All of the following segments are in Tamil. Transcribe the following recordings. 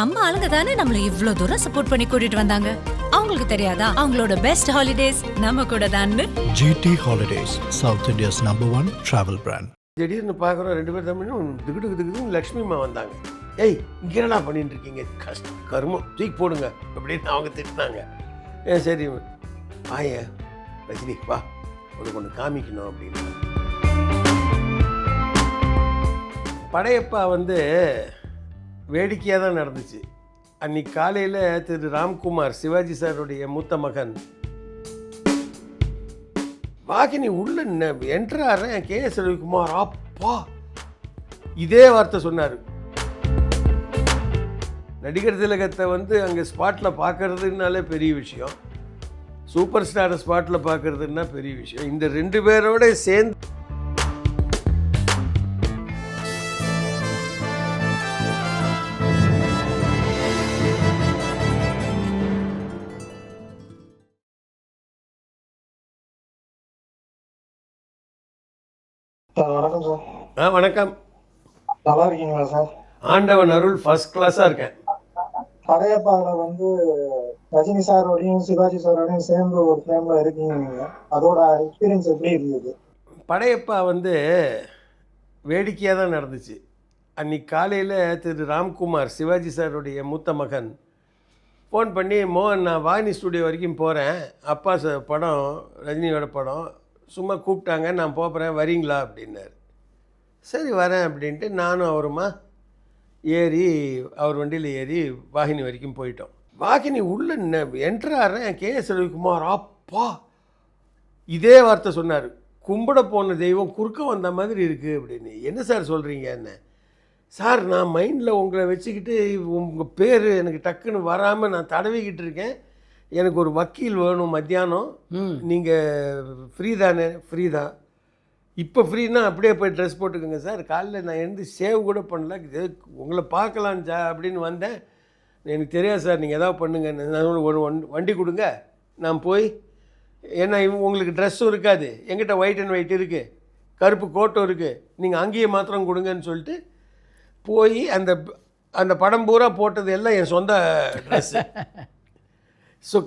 நம்ம ஆளுங்க தானே நம்மள இவ்ளோ தூரம் சப்போர்ட் பண்ணி கூட்டிட்டு வந்தாங்க. அவங்களுக்கு தெரியாதா அவங்களோட பெஸ்ட் ஹாலிடேஸ் நம்ம கூட தான்னு. GT Holidays, South India's #1 travel brand. திடீர்னு பார்க்குறோம் 2 பேர் தமிழும் திகுதுன்னு லக்ஷ்மி அம்மா வந்தாங்க. ஏய் இங்கே என்னடா பண்ணிட்டு இருக்கீங்க, கருமம் தூக்கி போடுங்க அப்படின்னு அவங்க திட்டினாங்க. சரி வாய ரஜினி வா உனக்கு ஒன்று காமிக்கணும் அப்படின்னு. படையப்பா வேடிக்கையாக தான் நடந்துச்சு. அன்னைக்கு காலையில் திரு ராம்குமார் சிவாஜி சாருடைய மூத்த மகன் வாகினி உள்ள என்ட்ராரு KS ரவிக்குமார் அப்பா இதே வார்த்தை சொன்னார். நடிகர் திலகத்தை அங்கே ஸ்பாட்டில் பார்க்கறதுனாலே பெரிய விஷயம், சூப்பர் ஸ்டாரை ஸ்பாட்டில் பார்க்கறதுன்னா பெரிய விஷயம். இந்த 2 பேரோட சேர்ந்து வணக்கம் சார். வணக்கம். நல்லா இருக்கீங்களா சார்? ஆண்டவன் அருள் ஃபர்ஸ்ட் கிளாஸாக இருக்கேன். படையப்பாவில் ரஜினி சாரோடையும் சிவாஜி சாரோடையும் சேர்ந்து ஒரு ஃப்ரேமில் இருக்கீங்க நீங்கள். அதோட எக்ஸ்பீரியன்ஸ் எப்படி இருந்தது? படையப்பா வேடிக்கையாக தான் நடந்துச்சு. அன்னைக்கு காலையில் திரு ராம்குமார் சிவாஜி சாருடைய மூத்த மகன் ஃபோன் பண்ணி, மோகன் நான் வாணி ஸ்டுடியோ வரைக்கும் போகிறேன், அப்பா படம் ரஜினியோட படம் சும்மா கூப்பிட்டாங்க, நான் போகிறேன் வரீங்களா அப்படின்னாரு. சரி வரேன் அப்படின்ட்டு நானும் அவருமா ஏறி அவர் வண்டியில் ஏறி வாகினி வரைக்கும் போயிட்டோம். வாகினி உள்ள என்ட்ராரு KS ரவிக்குமார் அப்பா இதே வார்த்தை சொன்னார். கும்பிட போன தெய்வம் குறுக்க வந்த மாதிரி இருக்குது அப்படின்னு. என்ன சார் சொல்கிறீங்க என்ன சார்? நான் மைண்டில் உங்களை வச்சுக்கிட்டு உங்கள் பேர் எனக்கு டக்குன்னு வராமல் நான் தடவிக்கிட்டு இருக்கேன். எனக்கு ஒரு வக்கீல் வேணும் மத்தியானம், நீங்கள் ஃப்ரீ தானே? ஃப்ரீ தான். இப்போ ஃப்ரீனா அப்படியே போய் ட்ரெஸ் போட்டுக்கோங்க சார். காலையில் நான் எழுந்து சேவ் கூட பண்ணல, உங்களை பார்க்கலாம் சார் அப்படின்னு வந்தேன். எனக்கு தெரியாது சார், நீங்கள் எதாவது பண்ணுங்க, நான் ஒரு வண்டி கொடுங்க நான் போய், ஏன்னா உங்களுக்கு ட்ரெஸ்ஸும் இருக்காது, எங்கிட்ட ஒயிட் அண்ட் ஒயிட் இருக்குது, கருப்பு கோட்டும் இருக்குது, நீங்கள் அங்கேயே மாத்திரம் கொடுங்கன்னு சொல்லிட்டு போய் அந்த அந்த படம் பூரா போட்டது எல்லாம் என் சொந்த ட்ரெஸ்ஸு. ஸோ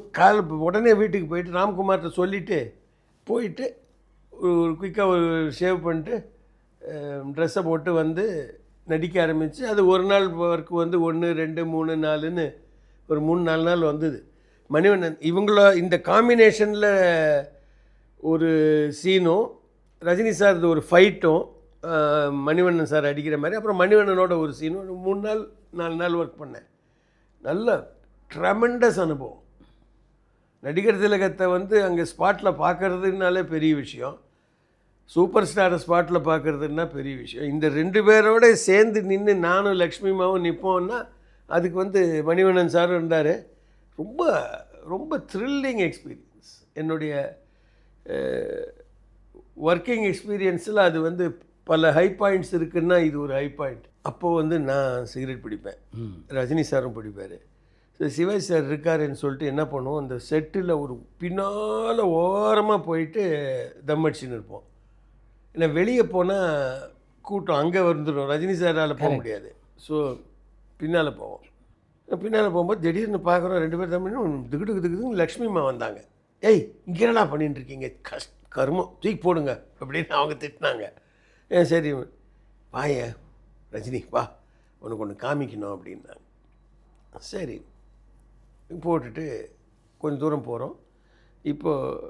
உடனே வீட்டுக்கு போயிட்டு ராம்குமார்கிட்ட சொல்லிவிட்டு போயிட்டு ஒரு குயிக்காக ஒரு ஷேவ் பண்ணிட்டு ட்ரெஸ்ஸை போட்டு நடிக்க ஆரம்பித்து அது ஒரு நாள் ஒர்க்கு 1 2 3 4ன்னு ஒரு 3-4 நாள் வந்தது. மணிவண்ணன் இந்த காம்பினேஷனில் ஒரு சீனும் ரஜினி சார் ஒரு ஃபைட்டும் மணிவண்ணன் சார் அடிக்கிற மாதிரி, அப்புறம் மணிவண்ணனோட ஒரு சீனும் 3 நாள் 4 நாள் ஒர்க் பண்ணேன். நல்ல ட்ரெமெண்டஸ் அனுபவம். நடிகர் திலகத்தை அங்கே ஸ்பாட்டில் பார்க்கறதுனாலே பெரிய விஷயம், சூப்பர் ஸ்டாரை ஸ்பாட்டில் பார்க்கறதுன்னா பெரிய விஷயம். இந்த 2 பேரோட சேர்ந்து நின்று நானும் லக்ஷ்மி அம்மாவும் நிற்போம்னா அதுக்கு மணிவண்ணன் சாரும் இருந்தார். ரொம்ப ரொம்ப த்ரில்லிங் எக்ஸ்பீரியன்ஸ். என்னுடைய ஒர்க்கிங் எக்ஸ்பீரியன்ஸில் அது பல ஹை பாயிண்ட்ஸ் இருக்குன்னா இது ஒரு ஹை பாயிண்ட். அப்போது நான் சிகரெட் பிடிப்பேன், ரஜினி சாரும் பிடிப்பார். சிவாஜி சார் இருக்காருன்னு சொல்லிட்டு என்ன பண்ணுவோம், அந்த செட்டில் ஒரு பின்னால் ஓரமாக போயிட்டு தம் அடிச்சுன்னு இருப்போம். ஏன்னா வெளியே போனால் கூட்டம் அங்கே வந்துடும், ரஜினி சாரால் போக முடியாது. ஸோ பின்னால் போவோம். பின்னால் போகும்போது திடீர்னு பார்க்குறோம் 2 பேர் தமிழும் திகுதுன்னு லக்ஷ்மி அம்மா வந்தாங்க. ஏய் இங்கே என்னடா பண்ணிட்டு இருக்கீங்க, கருமம் தூக்கி போடுங்க அப்படின்னு அவங்க திட்டினாங்க. சரி வாய ரஜினி வா உனக்கு ஒன்று காமிக்கணும் அப்படின்னாங்க. சரி போட்டுட்டு கொஞ்சம் தூரம் போகிறோம். இப்போது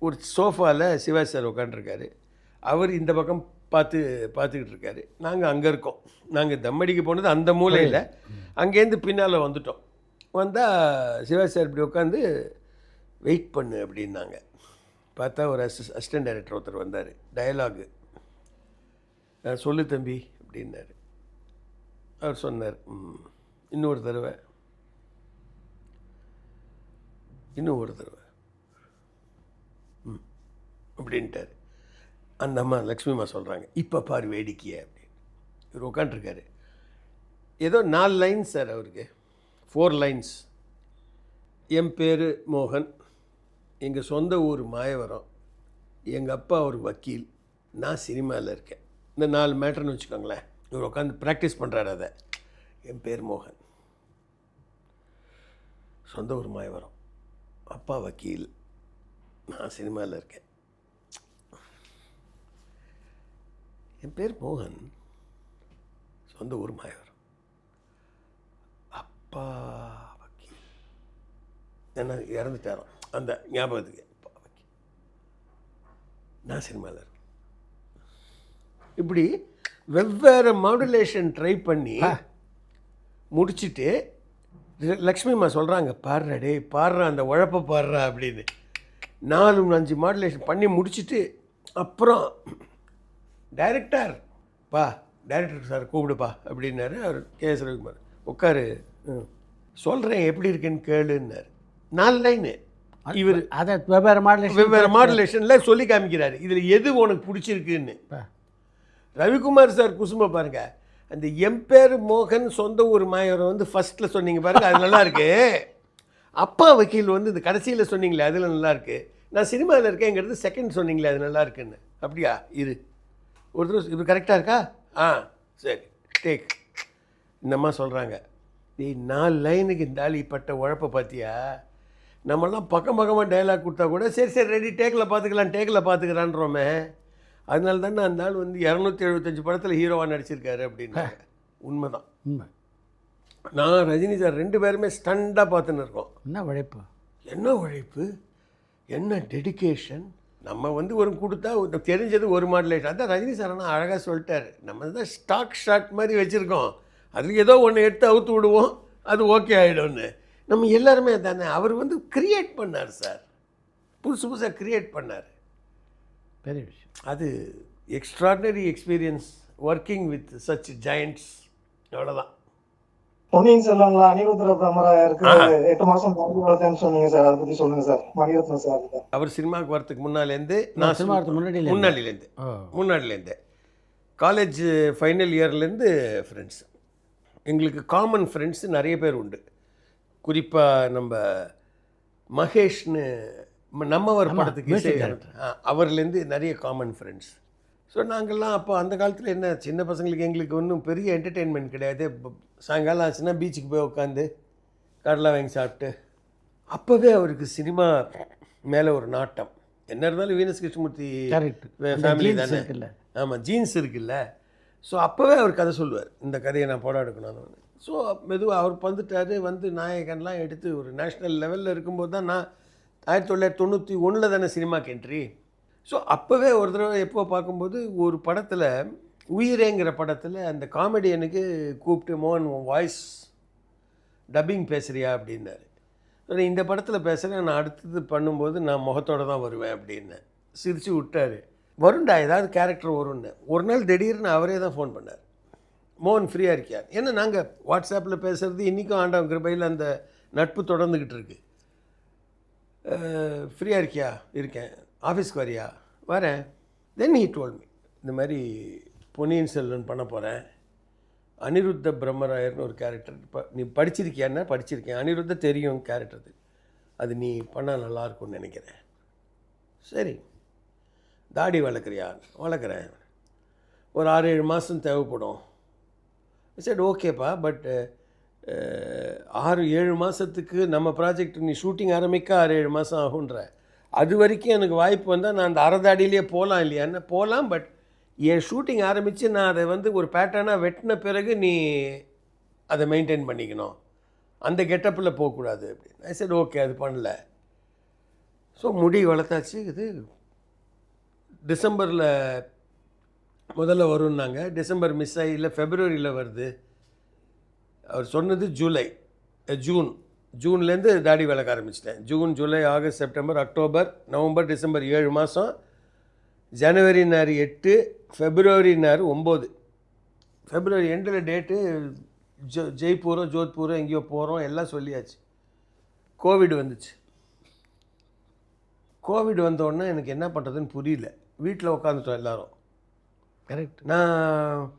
ஒரு சோஃபாவில் சிவாஜி சார் உட்காண்ட்ருக்காரு, அவர் இந்த பக்கம் பார்த்துக்கிட்டு இருக்காரு, நாங்கள் அங்கே இருக்கோம். நாங்கள் தம்மடிக்கு போனது அந்த மூலையில், அங்கேருந்து பின்னால் வந்துட்டோம். வந்தால் சிவாஜி சார் இப்படி உட்காந்து வெயிட் பண்ணு அப்படின்னாங்க. பார்த்தா ஒரு அசிஸ்டன்ட் டைரக்டர் ஒருத்தர் வந்தார், டயலாகு சொல்லு தம்பி அப்படின்னாரு. அவர் சொன்னார், இன்னொரு தடவை அப்படின்ட்டார். அந்த அம்மா லக்ஷ்மி அம்மா சொல்கிறாங்க, இப்போ பாரு வேடிக்கையை அப்படின்னு. இவர் உட்காண்ட்ருக்காரு. ஏதோ 4 லைன்ஸ் சார், அவருக்கு 4 லைன்ஸ். என் பேர் மோகன், எங்கள் சொந்த ஊர் மாயவரம், எங்கள் அப்பா ஒரு வக்கீல், நான் சினிமாவில் இருக்கேன். இந்த 4 மேட்டர்னு வச்சுக்கோங்களேன். இவர் உட்காந்து ப்ராக்டிஸ் பண்ணுறாரு. அதை என் பேர் மோகன், சொந்த ஊர் மாயவரம், அப்பா வக்கீல், நான் சினிமாவில் இருக்கேன். என் பேர் மோகன், சொந்த ஊர் மாயவரம், அப்பா வக்கீல், என்ன இறந்துட்டாரோ அந்த ஞாபகத்துக்கு அப்பா வக்கீல், நான் சினிமாவில் இருக்கேன். இப்படி வெவ்வேறு மாடுலேஷன் ட்ரை பண்ணி முடிச்சுட்டு லக்ஷ்மிம்மா சொல்கிறாங்க, பாடுறா டே பாடுறா, அந்த உழப்பை பாடுறா அப்படின்னு 4-5 மாடுலேஷன் பண்ணி முடிச்சுட்டு அப்புறம் டைரக்டர் சார் கூப்பிடுப்பா அப்படின்னாரு. அவர் கே.எஸ். ரவிக்குமார், உட்காரு சொல்கிறேன் எப்படி இருக்குன்னு கேளுன்னாரு. 4 லைனு இவர் அதை வெவ்வேறு மாடுலேஷனில் சொல்லி காமிக்கிறாரு, இதில் எது உனக்கு பிடிச்சிருக்குன்னு. ரவிக்குமார் சார் குசும்ப பாருங்க, அந்த என் பேர் மோகன் சொந்த ஊர் மாயவரம் வந்து ஃபர்ஸ்ட்டில் சொன்னீங்க பாருங்க, அது நல்லா இருக்கு. அப்பா வக்கீல் வந்து இந்த கடைசியில் சொன்னீங்களே அதில் நல்லா இருக்கு. நான் சினிமாவில் இருக்கேங்கிறது செகண்ட் சொன்னீங்களே அது நல்லா இருக்குன்னு. அப்படியா, இது இது கரெக்டாக இருக்கா? சரி டேக். இந்தம்மா சொல்கிறாங்க, 4 லைனுக்கு இந்த ஆள் பட்ட உழப்பை பார்த்தியா, நம்மளாம் பக்கமாக டைலாக் கொடுத்தா கூட சரி ரெடி டேக்கில் பார்த்துக்கலான்றோமே. அதனால தானே அந்த ஆள் வந்து 275 படத்தில் ஹீரோவாக நடிச்சிருக்காரு அப்படின்னு. உண்மைதான், உண்மை. நான் ரஜினி சார் 2 பேருமே ஸ்டண்டாக பார்த்துன்னு இருக்கோம். என்ன உழைப்பு, என்ன டெடிக்கேஷன். நம்ம வந்து ஒரு கொடுத்தா தெரிஞ்சது ஒரு மாடலேஷன். அதான் ரஜினி சார் ஆனால் அழகாக சொல்லிட்டார், நம்ம தான் ஸ்டாக் ஷாட் மாதிரி வச்சுருக்கோம், அதில் ஏதோ ஒன்று எடுத்து அவுத்து விடுவோம், அது ஓகே ஆகிடும்னு. நம்ம எல்லாருமே தானே. அவர் வந்து கிரியேட் பண்ணார் சார், புதுசாக கிரியேட் பண்ணார். பெரிய விஷயம். அது extraordinary experience working with such giants. அவ்வளோதான். பொன்னியின் செல்வன்ல அனிருத்தர பிரம்மராயருக்கு 8 மாசம் வளர்த்தேன்னு சொன்னீங்க சார், அதை பற்றி சொல்லுங்க சார். மணிரத்னம் சார் அவர் சினிமாவுக்கு வரத்துக்கு முன்னாலேருந்து, நான் முன்னாடிலேருந்து காலேஜ் ஃபைனல் இயர்லேருந்து ஃப்ரெண்ட்ஸ். எங்களுக்கு காமன் ஃப்ரெண்ட்ஸு நிறைய பேர் உண்டு. குறிப்பாக நம்ம மகேஷ்னு நம்மவர் படத்துக்கு அவர்லேருந்து நிறைய காமன் ஃப்ரெண்ட்ஸ். ஸோ நாங்கள்லாம் அப்போ அந்த காலத்தில் என்ன, சின்ன பசங்களுக்கு எங்களுக்கு ஒன்றும் பெரிய என்டர்டெயின்மெண்ட் கிடையாது. சாயங்காலம் ஆச்சுன்னா பீச்சுக்கு போய் உட்காந்து கடலை வாங்கி சாப்பிட்டு. அப்போவே அவருக்கு சினிமா மேலே ஒரு நாட்டம். என்ன இருந்தாலும் வீனஸ் கிருஷ்ணமூர்த்தி ஃபேமிலி தானே. ஆமாம், ஜீன்ஸ் இருக்குல்ல. ஸோ அப்போவே அவர் கதை சொல்லுவார், இந்த கதையை நான் படம் எடுக்கணும்னு. ஸோ மெதுவாக அவர் வந்துட்டார். வந்து நாயகன்லாம் எடுத்து ஒரு நேஷ்னல் லெவலில் இருக்கும்போது தான் நான் 1991 தானே சினிமாக்கு என்ட்ரி. ஸோ அப்போவே ஒரு தடவை எப்போ பார்க்கும்போது ஒரு படத்தில், உயிரேங்கிற படத்தில் அந்த காமெடியனுக்கு கூப்பிட்டு, மோகன் வாய்ஸ் டப்பிங் பேசுகிறியா அப்படின்னாரு. இந்த படத்தில் பேசுகிறேன், நான் அடுத்தது பண்ணும்போது நான் முகத்தோடு தான் வருவேன் அப்படின்னு சிரித்து விட்டார். வருண்டா ஏதாவது கேரக்டர் வரும்னு. ஒரு நாள் திடீர்னு அவரே தான் ஃபோன் பண்ணார், மோகன் ஃப்ரீயாக இருக்கியா. ஏன்னா நாங்கள் வாட்ஸ்அப்பில் பேசுகிறது இன்றைக்கும் ஆண்டவன் கிருபையில் அந்த நட்பு தொடர்ந்துக்கிட்டு இருக்கு. ஃப்ரீயாக இருக்கியா? இருக்கேன். ஆஃபீஸ்க்கு வரியா? வரேன். தென் ஹீ டோல்ட் மீ, இந்த மாதிரி பொன்னியின் செல்வன் பண்ண போகிறேன், அனிருத்த பிரம்மராயர்னு ஒரு கேரக்டர். இப்போ நீ படிச்சிருக்கியான்னா? படிச்சிருக்கேன். அனிருத்த தெரியும் கேரக்டர், அது நீ பண்ணால் நல்லாயிருக்கும்னு நினைக்கிறேன். சரி, தாடி வளர்க்குறியா? வளர்க்குறேன். ஒரு 6-7 மாதம் தேவைப்படும். சரி ஓகேப்பா, பட் 6-7 மாதத்துக்கு நம்ம ப்ராஜெக்ட் நீ ஷூட்டிங் ஆரம்பிக்க 6-7 மாதம் ஆகுன்ற. அது வரைக்கும் எனக்கு வாய்ப்பு வந்தால் நான் அந்த அரைதாடியிலே போகலாம் இல்லையான்னு போகலாம். பட் என் ஷூட்டிங் ஆரம்பித்து நான் அதை வந்து ஒரு பேட்டர்னாக வெட்டின பிறகு நீ அதை மெயின்டைன் பண்ணிக்கணும், அந்த கெட்டப்பில் போகக்கூடாது அப்படின்னு. சரி ஓகே, அது பண்ணல. ஸோ முடி வளர்த்தாச்சு. இது டிசம்பரில் முதல்ல வரும்னாங்க. டிசம்பர் மிஸ் ஆகி, இல்லை ஃபெப்ரவரியில் வருது. அவர் சொன்னது ஜூன்லேருந்து தாடி வளர்க்க ஆரம்பிச்சிட்டேன். June, July, August, September, October, November, December 7 மாதம். ஜனவரினார் 8, ஃபெப்ரவரினார் 9. ஃபெப்ரவரி எண்டில் டேட்டு ஜெய்ப்பூரோ ஜோத்பூரோ எங்கேயோ போகிறோம், எல்லாம் சொல்லியாச்சு. கோவிட் வந்துச்சு. கோவிட் வந்தோடனே எனக்கு என்ன பண்ணுறதுன்னு புரியல. வீட்டில் உட்காந்துட்டோம் எல்லோரும். கரெக்ட். நான்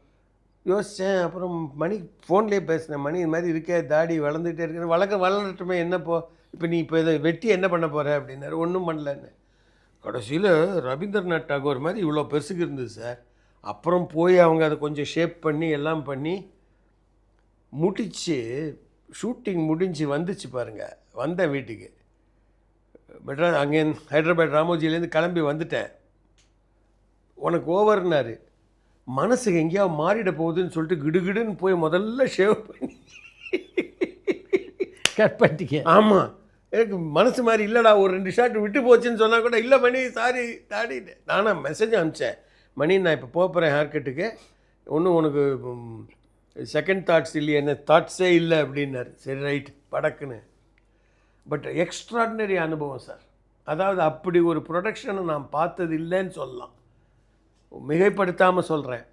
யோசித்தேன். அப்புறம் மணி ஃபோன்லேயே பேசினேன், மணி இது மாதிரி இருக்கே, தாடி வளர்ந்துகிட்டே இருக்கிற, வளரட்டுமே, என்னப்போ இப்போ நீ இப்போ இதை வெட்டி என்ன பண்ண போகிற அப்படின்னாரு. ஒன்றும் பண்ணலன்னு. கடைசியில் ரவீந்திரநாத் டாகோர் மாதிரி இவ்வளோ பெருசுக்கு இருந்தது சார். அப்புறம் போய் அவங்க அதை கொஞ்சம் ஷேப் பண்ணி எல்லாம் பண்ணி முடிச்சு ஷூட்டிங் முடிஞ்சு வந்துச்சு பாருங்கள். வந்தேன் வீட்டுக்கு, மெட்ராஸ் அங்கே ஹைதராபாத் ராமோஜிலேருந்து கிளம்பி வந்துட்டேன். உனக்கு ஓவர்னாரு. மனசுக்கு எங்கேயாவது மாறிட போகுதுன்னு சொல்லிட்டு கிடுகிடுன்னு போய் முதல்ல ஷேவ் பண்ணி கட் பண்ணிட்டீங்க. ஆமாம், எனக்கு மனசு மாதிரி இல்லைடா, ஒரு 2 ஷாட் விட்டு போச்சுன்னு சொன்னால் கூட இல்லை மணி சாரி தாடிட்டு நானாக மெசேஜ் அனுப்பிச்சேன். மணி நான் இப்போ போகிறேன் ஹேர் கட்டுக்கு, ஒன்றும் உனக்கு செகண்ட் தாட்ஸ் இல்லையே, என்ன தாட்ஸே இல்லை அப்படின்னாரு. சரி ரைட் படக்குன்னு. பட் எக்ஸ்ட்ராடினரி அனுபவம் சார். அதாவது அப்படி ஒரு ப்ரொடக்ஷனை நான் பார்த்தது இல்லைன்னு சொல்லலாம், மிகைப்படுத்தாமல் சொல்கிறேன்.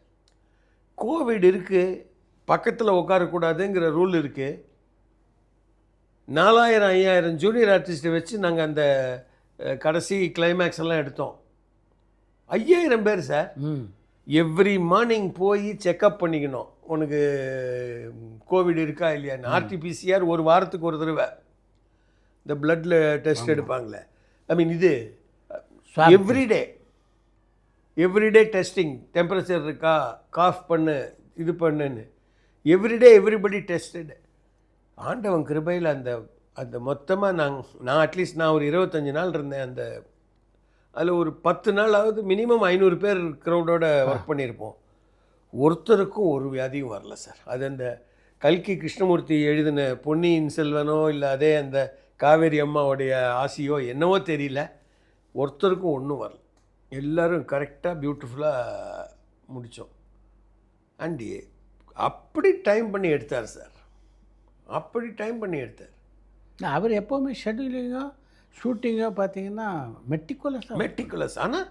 கோவிட் இருக்குது, பக்கத்தில் உட்காரக்கூடாதுங்கிற ரூல் இருக்குது. 4000-5000 ஜூனியர் ஆர்டிஸ்ட்டை வச்சு நாங்கள் அந்த கடைசி கிளைமேக்ஸ் எல்லாம் எடுத்தோம். 5000 பேர் சார். எவ்ரி மார்னிங் போய் செக்கப் பண்ணிக்கணும், உனக்கு கோவிட் இருக்கா இல்லையான்னு. ஆர்டிபிசிஆர் ஒரு வாரத்துக்கு ஒரு தடவை இந்த பிளட்டில் டெஸ்ட் எடுப்பாங்களே, ஐ மீன் இது எவ்ரிடே டெஸ்டிங். டெம்பரேச்சர் இருக்கா, காஃப் பண்ணு, இது பண்ணுன்னு எவ்ரிடே எவ்ரிபடி டெஸ்டட். ஆண்டவன் கிருபையில் அந்த மொத்தமாக நான் அட்லீஸ்ட் நான் ஒரு 25 நாள் இருந்தேன். அதில் ஒரு 10 நாளாவது மினிமம் 500 பேர் க்ரௌடோட ஒர்க் பண்ணியிருப்போம். ஒருத்தருக்கும் ஒரு வியாதியும் வரல சார். அது அந்த கல்கி கிருஷ்ணமூர்த்தி எழுதின பொன்னியின் செல்வனோ இல்லை அதே அந்த காவேரி அம்மாவுடைய ஆசையோ என்னவோ தெரியல, ஒருத்தருக்கும் ஒன்றும் வரல. எல்லோரும் கரெக்டாக பியூட்டிஃபுல்லாக முடித்தோம். அண்ட் அப்படி டைம் பண்ணி எடுத்தார் சார், அப்படி டைம் பண்ணி எடுத்தார். அவர் எப்போவுமே ஷெட்யூலிங்கோ ஷூட்டிங்கோ பார்த்தீங்கன்னா மெட்டிகுலஸ். ஆனால்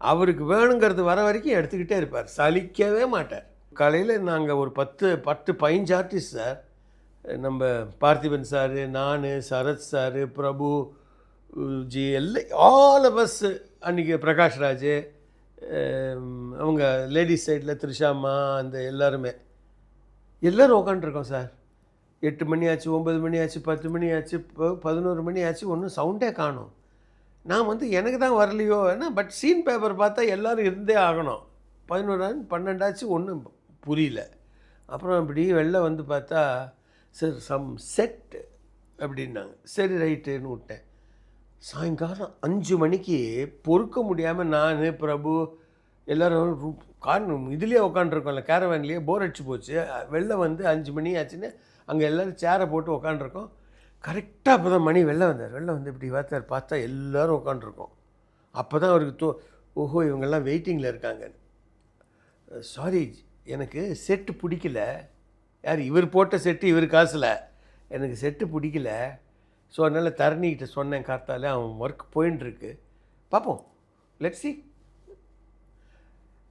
அவருக்கு வேணுங்கிறது வர வரைக்கும் எடுத்துக்கிட்டே இருப்பார், சலிக்கவே மாட்டார். காலையில் நாங்கள் ஒரு 10-15 ஆர்டிஸ்ட் சார். நம்ம பார்த்திபன் சார், நான், சரத் சார், பிரபு ஜி, எல்லாம் ஆல் ஆஃப் அஸ். அன்றைக்கி பிரகாஷ்ராஜ், அவங்க லேடிஸ் சைடில் த்ரிஷாம்மா, அந்த எல்லோரும் உட்காண்ட்ருக்கோம் சார். 8 மணி ஆச்சு, 9 மணி ஆச்சு, 10 மணி ஆச்சு, 11 மணி ஆச்சு, ஒன்றும் சவுண்டே காணும். நான் எனக்கு தான் வரலையோ ஏன்னா, பட் சீன் பேப்பர் பார்த்தா எல்லோரும் இருந்தே ஆகணும். 11 12 ஆச்சு, ஒன்றும் புரியல. அப்புறம் இப்படி வெளில வந்து பார்த்தா சார் சம் செட் அப்படின்னாங்க. சரி ரைட்டுன்னு விட்டேன். சாயங்காலம் 5 மணிக்கு பொறுக்க முடியாமல் நான், பிரபு எல்லோரும் இதுலேயே உட்காண்ட்ருக்கோம்ல, கேரவேன்லேயே போர் அடிச்சு போச்சு. வெளில வந்து 5 மணி ஆச்சுன்னு அங்கே எல்லோரும் சேரை போட்டு உட்காண்ட்ருக்கோம். கரெக்டாக அப்போ தான் மணி வெளில வந்தார். வெளில வந்து இப்படி பார்த்தா எல்லோரும் உட்காண்ட்ருக்கோம். அப்போ தான் அவருக்கு ஓஹோ இவங்கெல்லாம் வெயிட்டிங்கில் இருக்காங்க. சாரி, எனக்கு செட்டு பிடிக்கல. யார் இவர் போட்ட செட்டு, இவர் காசில் எனக்கு செட்டு பிடிக்கல. ஸோ அதனால் தரணிக்கிட்ட சொன்னேன், காத்தால அவன் ஒர்க் போயின்ட்டுருக்கு, பார்ப்போம், லெட்ஸ் சி.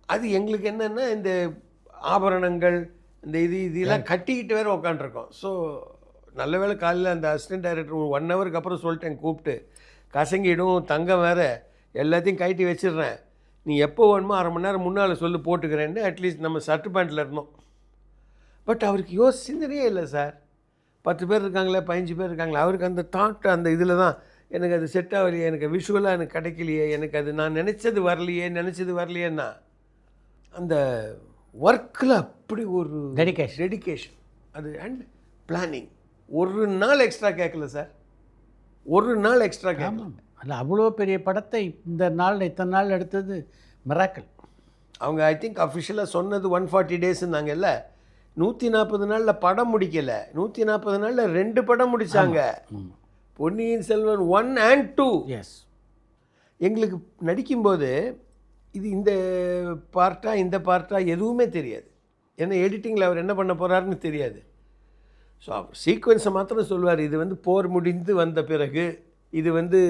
அது எங்களுக்கு என்னென்னா இந்த ஆபரணங்கள் இந்த இதெல்லாம் கட்டிக்கிட்டு வேறு உக்காண்ட்ருக்கோம். ஸோ நல்ல வேளை காலையில் அந்த அசிஸ்டன்ட் டைரக்டர் ஒரு 1 ஹவருக்கு அப்புறம் சொல்லிட்டேன், கூப்பிட்டு கசங்கிடும், தங்கம் வேறு, எல்லாத்தையும் கட்டி வச்சிடுறேன், நீ எப்போ வேணுமோ 1/2 மணி நேரம் முன்னால் சொல்லி போட்டுக்கிறேன்னு. அட்லீஸ்ட் நம்ம ஷர்ட் பேண்ட்டில் இருந்தோம். பட் அவருக்கு சிந்தனையே இல்லை சார். 10 பேர் இருக்காங்களே, 15 பேர் இருக்காங்களே, அவருக்கு அந்த தாட் அந்த இதில் தான் எனக்கு அது செட் ஆகலையே, எனக்கு விஷுவலாக எனக்கு கிடைக்கலையே, எனக்கு அது நான் நினச்சது வரலையேன்னா அந்த ஒர்க்கில் அப்படி ஒரு டெடிகேஷன் அது. அண்ட் பிளானிங் ஒரு நாள் எக்ஸ்ட்ரா கேட்கல சார், ஒரு நாள் எக்ஸ்ட்ரா கேட்கல. அல்ல, அவ்வளோ பெரிய படத்தை இந்த நாள் இத்தனை நாள் எடுத்தது மிராக்கிள். அவங்க ஐ திங்க் அஃபிஷியலாக சொன்னது 140 டேஸ்ன்னாங்க. இல்லை, 140 நாளில் படம் முடிக்கலை, 140 நாளில் 2 படம் முடித்தாங்க. பொன்னியின் செல்வன் 1 and 2. எஸ், எங்களுக்கு நடிக்கும்போது இது இந்த பார்ட்டா எதுவுமே தெரியாது. ஏன்னா எடிட்டிங்கில் அவர் என்ன பண்ண போகிறாருன்னு தெரியாது. ஸோ அவர் சீக்வன்ஸை மாத்திரம் சொல்லுவார். இது வந்து போர் முடிந்து வந்த பிறகு, இது வந்து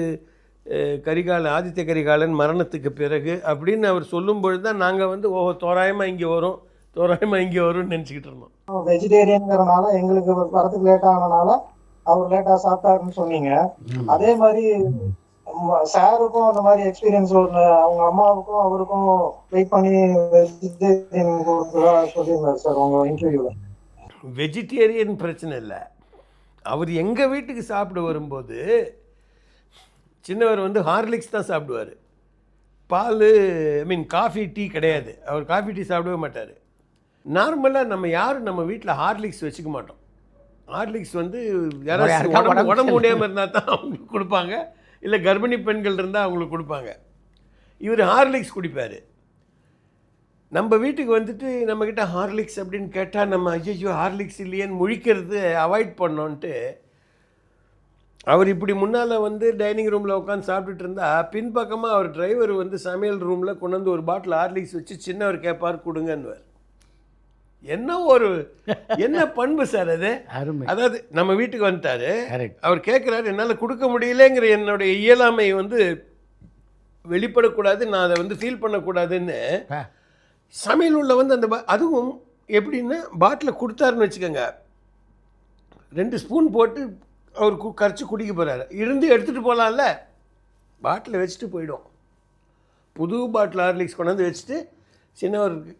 ஆதித்ய கரிகாலன் மரணத்துக்கு பிறகு அப்படின்னு அவர் சொல்லும்பொழுது தான் நாங்கள் வந்து ஓஹோ தோராயமாக இங்கே வரும்னு நினச்சிக்கிட்டு இருந்தோம். வெஜிடேரியன்ங்கிறனால எங்களுக்கு வரதுக்கு லேட் ஆனனால அவர் லேட்டாக சாப்பிட்டாருன்னு சொன்னீங்க. அதே மாதிரி சாருக்கும் அந்த மாதிரி எக்ஸ்பீரியன்ஸ் அவங்க அம்மாவுக்கும் அவருக்கும் வெயிட் பண்ணி வெஜிடேரியன் சொல்லியிருந்தார் சார் உங்க இன்டர்வியூவில். வெஜிடேரியன் பிரச்சனை இல்லை, அவர் எங்கள் வீட்டுக்கு சாப்பிட வரும்போது சின்னவர் வந்து ஹார்லிக்ஸ் தான் சாப்பிடுவார், பால் காஃபி டீ கிடையாது. அவர் காஃபி டீ சாப்பிடவே மாட்டார். நார்மலாக நம்ம யாரும் நம்ம வீட்டில் ஹார்லிக்ஸ் வச்சுக்க மாட்டோம். ஹார்லிக்ஸ் வந்து யாருக்கா யாராவது உடம்பு உடம்பு முடியாமல் இருந்தால் தான் அவங்களுக்கு கொடுப்பாங்க, இல்லை கர்ப்பிணி பெண்கள் இருந்தால் அவங்களுக்கு கொடுப்பாங்க. இவர் ஹார்லிக்ஸ் குடிப்பார். நம்ம வீட்டுக்கு வந்துட்டு நம்மக்கிட்ட ஹார்லிக்ஸ் அப்படின்னு கேட்டால் நம்ம ஐயோ ஹார்லிக்ஸ் இல்லையேன்னு முழிக்கிறது அவாய்ட் பண்ணோன்ட்டு அவர் இப்படி முன்னால் வந்து டைனிங் ரூமில் உட்காந்து சாப்பிட்டுட்டு இருந்தால் பின்பக்கமாக அவர் டிரைவர் வந்து சமையல் ரூமில் கொண்டு வந்து ஒரு பாட்டில் ஹார்லிக்ஸ் வச்சு சின்னவர் கேட்பார் கொடுங்கன்னுவார். என்ன பண்பு சார் அது? அருமை. அதாவது நம்ம வீட்டுக்கு வந்துட்டாரு, கரெக்ட். அவர் கேட்குறாரு, என்னால் கொடுக்க முடியலங்கிற என்னுடைய இயலாமை வந்து வெளிப்படக்கூடாது, நான் அதை வந்து ஃபீல் பண்ணக்கூடாதுன்னு சமையல் உள்ள வந்து அந்த அதுவும் எப்படின்னா பாட்டில் கொடுத்தாருன்னு வச்சுக்கோங்க, 2 ஸ்பூன் போட்டு அவர் கரைச்சி குடிக்க போகிறாரு, இருந்து எடுத்துகிட்டு போகலாம்ல, பாட்டில் வச்சுட்டு போயிடும். புது பாட்டில் ஹார்லிக்ஸ் கொண்டாந்து வச்சுட்டு சின்னவருக்கு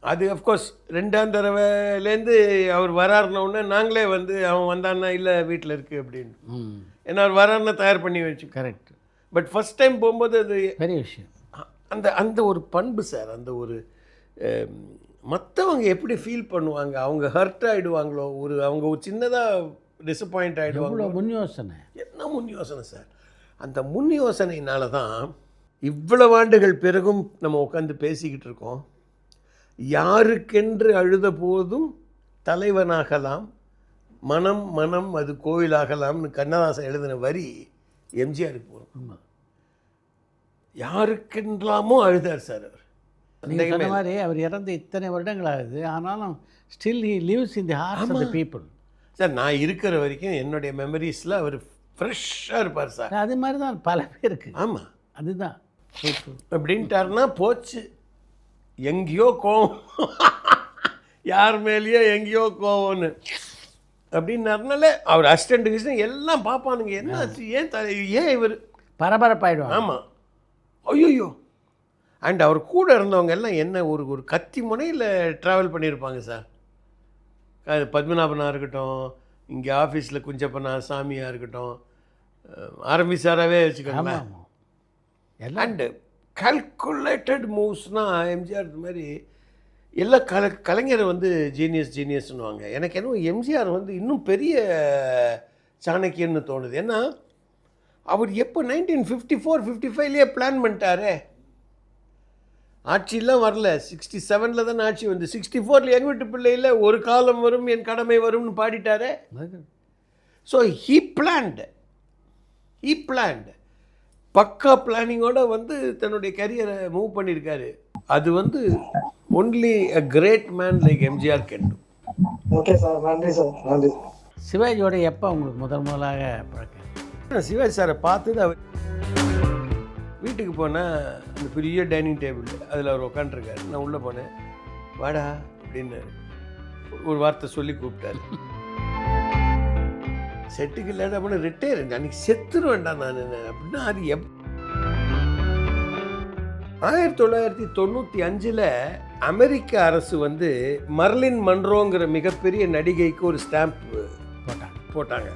அது அஃப்கோர்ஸ் 2ஆம் தடவைலேருந்து அவர் வராருனோடனே நாங்களே வந்து அவன் வந்தான்னா இல்லை வீட்டில் இருக்குது அப்படின்னு, ஏன்னா அவர் வராருன்னா தயார் பண்ணி வச்சு. கரெக்ட். பட் ஃபஸ்ட் டைம் போகும்போது அது பெரிய விஷயம். அந்த அந்த ஒரு பண்பு சார், அந்த ஒரு மற்றவங்க எப்படி ஃபீல் பண்ணுவாங்க, அவங்க ஹர்ட் ஆகிடுவாங்களோ, அவங்க ஒரு சின்னதாக டிசப்பாயிண்ட் ஆகிடுவாங்களோ. முன் யோசனை, என்ன முன் யோசனை சார்? அந்த முன் யோசனையினால தான் இவ்வளவு ஆண்டுகள் பிறகும் நம்ம உட்காந்து பேசிக்கிட்டு இருக்கோம். யாருக்கென்று அழுத போதும் தலைவனாகலாம், மனம் மனம் அது கோயிலாகலாம்னு கண்ணதாசன் எழுதின வரி எம்ஜிஆருக்கு போகிறோம். யாருக்கென்றாமோ அழுதார் சார் அவர். நீங்கள் சொன்ன மாதிரி அவர் இறந்து இத்தனை வருடங்கள் ஆகுது, ஆனாலும் still he lives in the hearts of the people. Sir நான் இருக்கிற வரைக்கும் என்னுடைய மெமரிஸில் அவர் ஃப்ரெஷ்ஷாக இருப்பார் சார். அது மாதிரி தான் பல பேருக்கு. ஆமாம், அதுதான் அப்படின்ட்டாருன்னா போச்சு, எங்கேயோ கோவம், யார் மேலேயோ எங்கேயோ கோவம்னு அப்படின்னாருனால அவர் அசிஸ்டண்ட்டு எல்லாம் பார்ப்பானுங்க, என்ன ஆச்சு, ஏன் இவர் பரபரப்பாயிடுவாங்க. ஆமாம், ஐயோ. அண்ட் அவர் கூட இருந்தவங்க எல்லாம் என்ன ஒரு கத்தி முனையில் ட்ராவல் பண்ணியிருப்பாங்க சார். அது பத்மநாபனாக இருக்கட்டும், இங்கே ஆஃபீஸில் குஞ்சப்பனா சாமியாக இருக்கட்டும், ஆரம்பிச்சாராகவே வச்சுக்கோங்களேன். அண்டு கால்குலேட்டட் மூவ்ஸ்னால் எம்ஜிஆர் இது மாதிரி எல்லா கலைஞரை வந்து ஜீனியஸ்ன்னுவாங்க. எனக்கு என்னவோ எம்ஜிஆர் வந்து இன்னும் பெரிய சாணக்கியன்னு தோணுது. ஏன்னா அவர் எப்போ 1954-55லேயே பிளான் பண்ணிட்டாரே, ஆட்சியெல்லாம் வரல, 67 தானே ஆட்சி வந்து, 64 எங்கள் வீட்டு பிள்ளையில் ஒரு காலம் வரும் என் கடமை வரும்னு பாடிட்டாரே. ஸோ ஹீ பிளான்டு பக்கா பிளானிங்கோட வந்து தன்னுடைய கரியரை மூவ் பண்ணியிருக்காரு. அது வந்து only a great man like MGR can do. Okay sir, நன்றி சார், நன்றி. சிவாஜியோட எப்போ உங்களுக்கு முதலாக பழக்கம்? சிவாஜி சாரை பார்த்தது அவர் வீட்டுக்கு போனால் அந்த பெரிய டைனிங் டேபிள் அதில் அவர் உட்காண்ட்ருக்காரு. நான் உள்ளே போனேன், வாடா அப்படின்னு ஒரு வார்த்தை சொல்லி கூப்பிட்டாரு. செட்டுக்கு இல்லாத அப்படின்னு ரிட்டையர் அன்றைக்கி செத்துருவேன்டா நான் அப்படின்னா அது 1995 அமெரிக்க அரசு வந்து மர்லின் மன்ரோங்கிற மிகப்பெரிய நடிகைக்கு ஒரு ஸ்டாம்ப் போட்டாங்க.